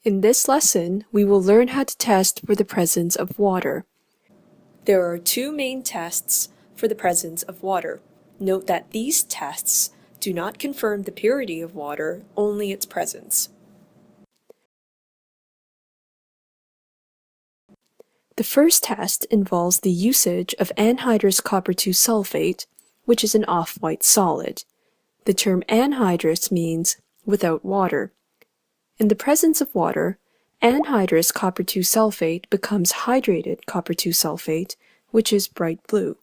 In this lesson, we will learn how to test for the presence of water. There are two main tests for the presence of water. Note that these tests do not confirm the purity of water, only its presence. The first test involves the usage of anhydrous copper 2 sulfate, which is an off-white solid. The term anhydrous means without water. In the presence of water, anhydrous copper 2 sulfate becomes hydrated copper 2 sulfate, which is bright blue.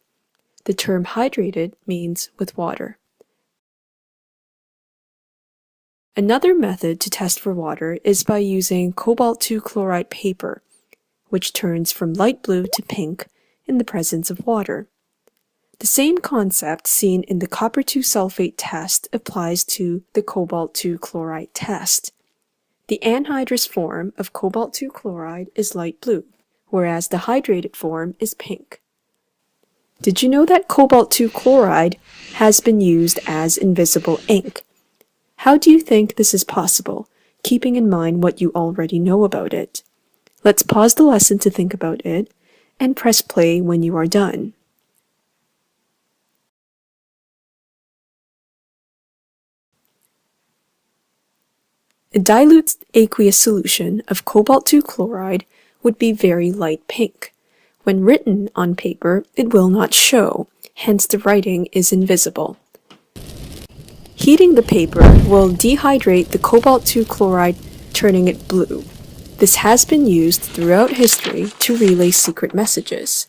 The term hydrated means with water. Another method to test for water is by using cobalt 2 chloride paper, which turns from light blue to pink in the presence of water. The same concept seen in the copper 2 sulfate test applies to the cobalt 2 chloride test. The anhydrous form of cobalt 2 chloride is light blue, whereas the hydrated form is pink. Did you know that cobalt 2 chloride has been used as invisible ink? How do you think this is possible, keeping in mind what you already know about it? Let's pause the lesson to think about it, and press play when you are done. A dilute aqueous solution of cobalt 2 chloride would be very light pink. When written on paper, it will not show, hence the writing is invisible. Heating the paper will dehydrate the cobalt 2 chloride, turning it blue. This has been used throughout history to relay secret messages.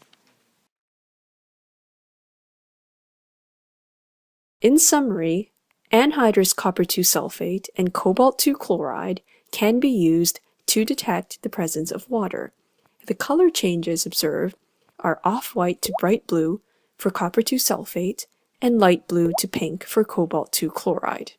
In summary, anhydrous copper 2 sulfate and cobalt 2 chloride can be used to detect the presence of water. The color changes observed are off-white to bright blue for copper 2 sulfate and light blue to pink for cobalt 2 chloride.